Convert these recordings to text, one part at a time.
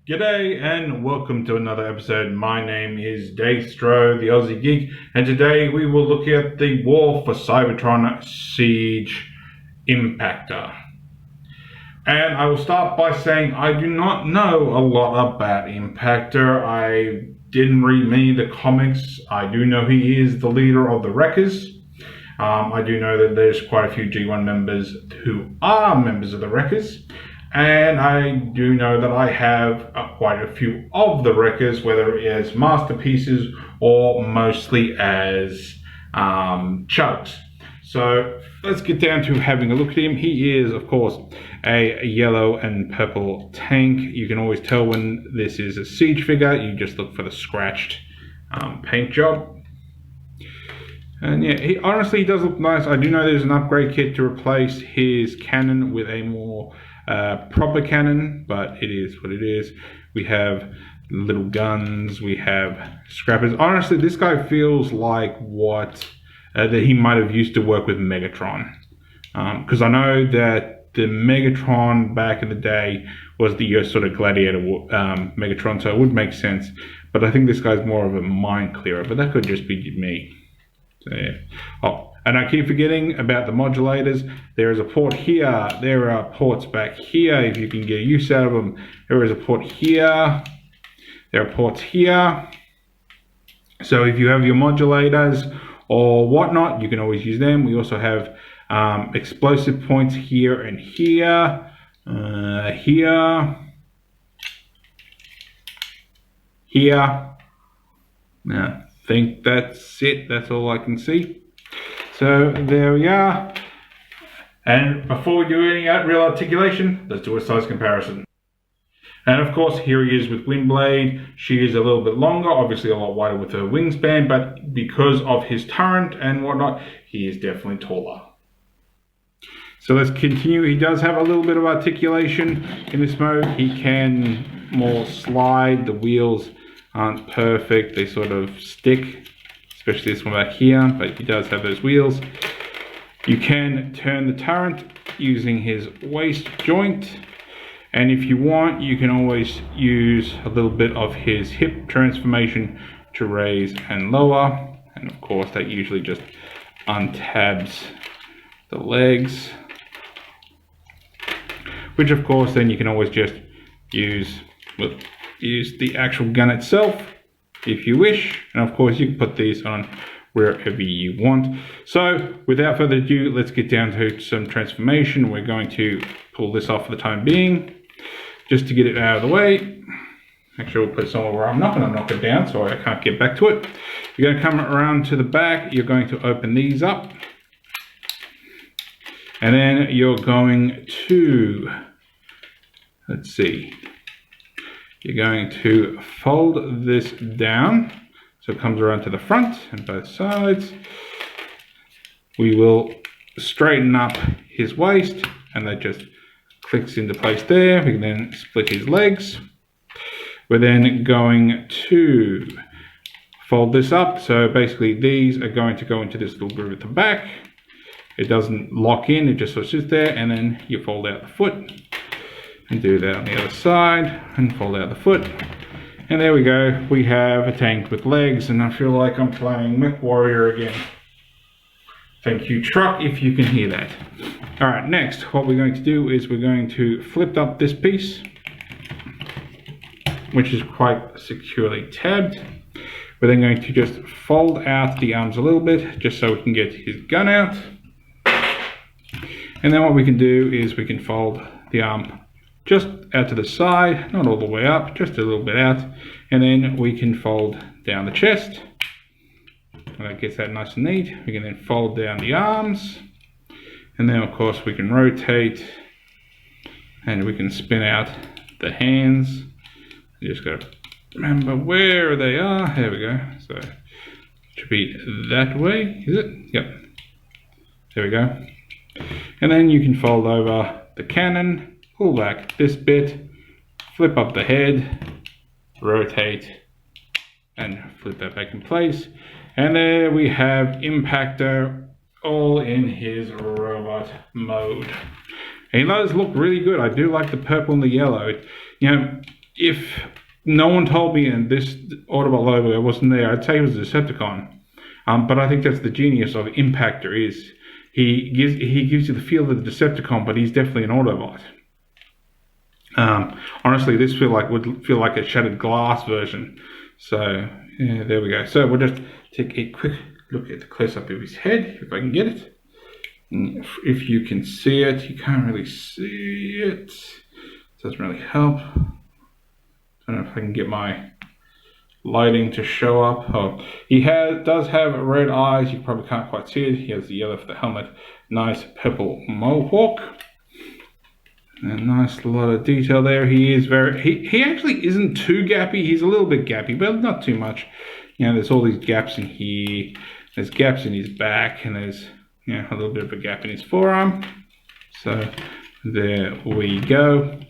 G'day and welcome to another episode. My name is Daethstro, the Aussie Geek, and today we will look at the War for Cybertron Siege Impactor. And I will start by saying I do not know a lot about Impactor. I didn't read many of the comics. I do know he is the leader of the Wreckers. I do know that there's quite a few G1 members who are members of the Wreckers. And I do know that I have quite a few of the Wreckers, whether as masterpieces or mostly as chugs. So let's get down to having a look at him. He is, of course, a yellow and purple tank. You can always tell when this is a siege figure. You just look for the scratched paint job. And yeah, he honestly does look nice. I do know there's an upgrade kit to replace his cannon with a more proper cannon, but it is what it is. We have little guns, we have scrappers. Honestly, this guy feels like what that he might have used to work with Megatron, because I know that the Megatron back in the day was the sort of gladiator Megatron, so it would make sense. But I think this guy's more of a mine clearer, but that could just be me. So, yeah. Oh, and I keep forgetting about the modulators. There is a port here. There are ports back here if you can get use out of them. There is a port here. There are ports here. So if you have your modulators or whatnot, you can always use them. We also have explosive points here and here. Here. I think that's it. That's all I can see. So there we are. And before we do any real articulation, let's do a size comparison. And of course, here he is with Windblade. She is a little bit longer, obviously a lot wider with her wingspan, but because of his turret and whatnot, he is definitely taller. So let's continue. He does have a little bit of articulation in this mode. He can more slide. The wheels aren't perfect. They sort of stick, especially this one back here, but he does have those wheels. You can turn the turret using his waist joint, and if you want, you can always use a little bit of his hip transformation to raise and lower, and of course that usually just untabs the legs, which of course then you can always just use the actual gun itself if you wish, and of course you can put these on wherever you want. So without further ado, let's get down to some transformation. We're going to pull this off for the time being, just to get it out of the way. Actually, we'll put it somewhere where I'm not going to knock it down so I can't get back to it. You're going to come around to the back, you're going to open these up, and then you're going to, let's see, you're going to fold this down so it comes around to the front and both sides. We will straighten up his waist, and that just clicks into place there. We can then split his legs. We're then going to fold this up. So basically these are going to go into this little groove at the back. It doesn't lock in, it just sort of sits there, and then you fold out the foot. And do that on the other side and fold out the foot, and there we go. We have a tank with legs, and I feel like I'm playing Mech Warrior again. Thank you, truck, if you can hear that. All right, next what we're going to do is we're going to flip up this piece, which is quite securely tabbed. We're then going to just fold out the arms a little bit just so we can get his gun out, and then what we can do is we can fold the arm just out to the side, not all the way up, just a little bit out, and then we can fold down the chest. And that gets that nice and neat. We can then fold down the arms, and then of course we can rotate, and we can spin out the hands. You just got to remember where they are. There we go. So it should be that way, is it? Yep. There we go. And then you can fold over the cannon, pull back this bit, flip up the head, rotate, and flip that back in place. And there we have Impactor all in his robot mode. And he does look really good. I do like the purple and the yellow. You know, if no one told me and this Autobot logo wasn't there, I'd say it was a Decepticon. But I think that's the genius of Impactor, is he gives you the feel of the Decepticon, but he's definitely an Autobot. Honestly, this would feel like a shattered glass version. So yeah, there we go. So we'll just take a quick look at the close-up of his head, if I can get it. And if you can see it, you can't really see it. Doesn't really help. I don't know if I can get my lighting to show up. Oh, he does have red eyes. You probably can't quite see it. He has the yellow for the helmet. Nice purple mohawk. And a nice lot of detail there. He is he actually isn't too gappy. He's a little bit gappy, but not too much. You know, there's all these gaps in here. There's gaps in his back, and there's a little bit of a gap in his forearm. So there we go.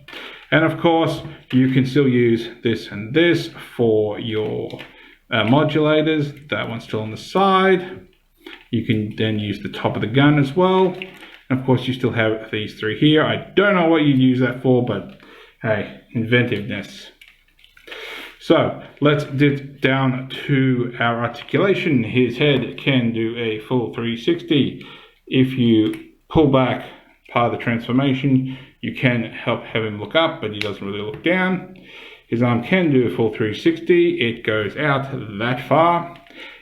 And of course, you can still use this and this for your modulators. That one's still on the side. You can then use the top of the gun as well. And of course, you still have these three here. I don't know what you'd use that for, but hey, inventiveness. So let's dip down to our articulation. His head can do a full 360. If you pull back part of the transformation, you can help have him look up, but he doesn't really look down. His arm can do a full 360. It goes out that far.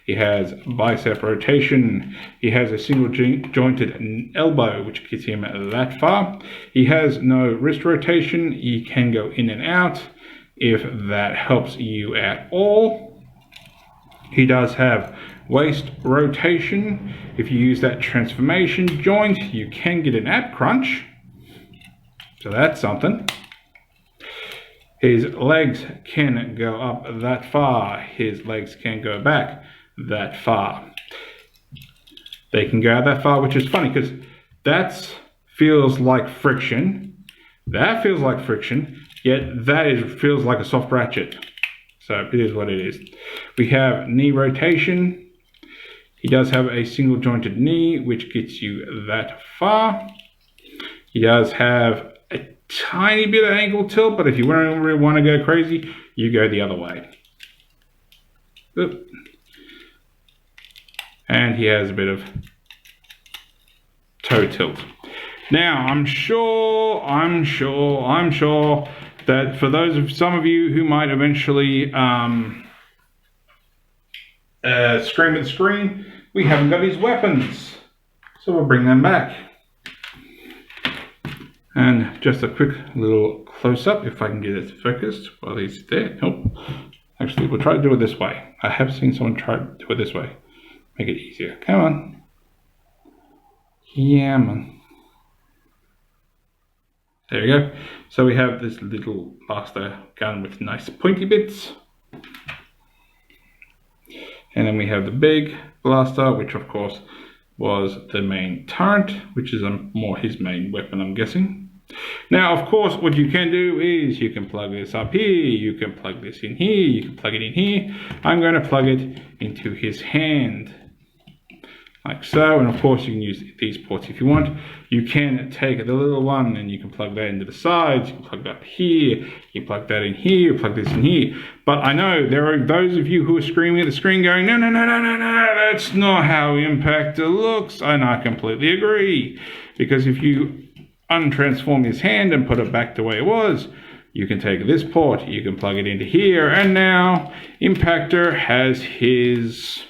He has bicep rotation. He has a single jointed elbow, which gets him that far. He has no wrist rotation. He can go in and out if that helps you at all. He does have waist rotation. If you use that transformation joint, you can get an ab crunch. So that's something. His legs can go up that far. His legs can go back that far. They can go out that far, which is funny because that feels like friction. That feels like friction, yet feels like a soft ratchet. So it is what it is. We have knee rotation. He does have a single jointed knee, which gets you that far. He does have a tiny bit of ankle tilt, but if you really want to go crazy, you go the other way. Oop. And he has a bit of toe tilt. Now, I'm sure that for some of you who might eventually scream at the screen, we haven't got his weapons. So we'll bring them back. And just a quick little close-up, if I can get it focused while he's there. Nope. Actually, we'll try to do it this way. I have seen someone try to do it this way. Make it easier. Come on. Yeah, man. There we go. So we have this little blaster gun with nice pointy bits. And then we have the big blaster, which of course was the main turret, which is more his main weapon, I'm guessing. Now, of course, what you can do is you can plug this up here, you can plug this in here, you can plug it in here. I'm going to plug it into his hand, like so. And of course, you can use these ports if you want. You can take the little one and you can plug that into the sides, you can plug that here, you plug that in here, plug this in here. But I know there are those of you who are screaming at the screen going, no, that's not how Impactor looks. And I completely agree. Because if you untransform his hand and put it back the way it was, you can take this port, you can plug it into here, and now Impactor has his,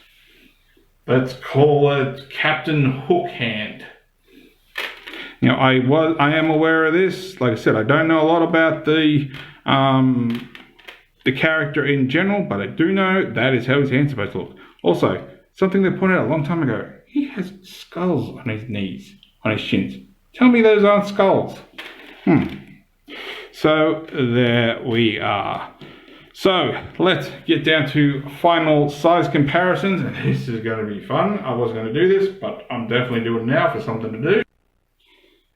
let's call it Captain Hook hand. Now, I am aware of this. Like I said, I don't know a lot about the character in general, but I do know that is how his hand's supposed to look. Also, something they pointed out a long time ago, he has skulls on his knees, on his shins. Tell me those aren't skulls. So there we are. So let's get down to final size comparisons, and this is going to be fun. I was going to do this, but I'm definitely doing it now for something to do.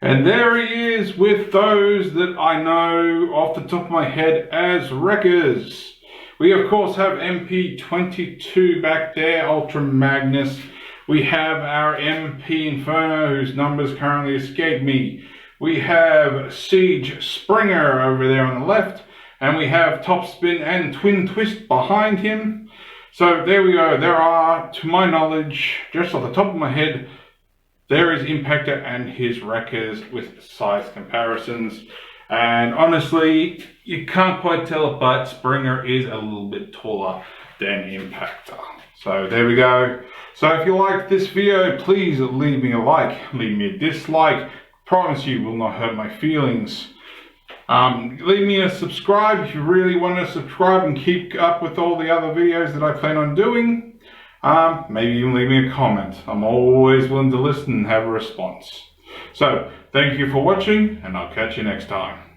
And there he is with those that I know off the top of my head as Wreckers. We of course have MP22 back there, Ultra Magnus. We have our MP Inferno, whose numbers currently escape me. We have Siege Springer over there on the left. And we have Topspin and Twin Twist behind him. So there we go. There are, to my knowledge, just off the top of my head, there is Impactor and his wreckers with size comparisons. And honestly, you can't quite tell, but Springer is a little bit taller than Impactor. So there we go. So if you liked this video, please leave me a like, leave me a dislike. Promise you will not hurt my feelings. Leave me a subscribe if you really want to subscribe and keep up with all the other videos that I plan on doing. Maybe even leave me a comment. I'm always willing to listen and have a response. So, thank you for watching, and I'll catch you next time.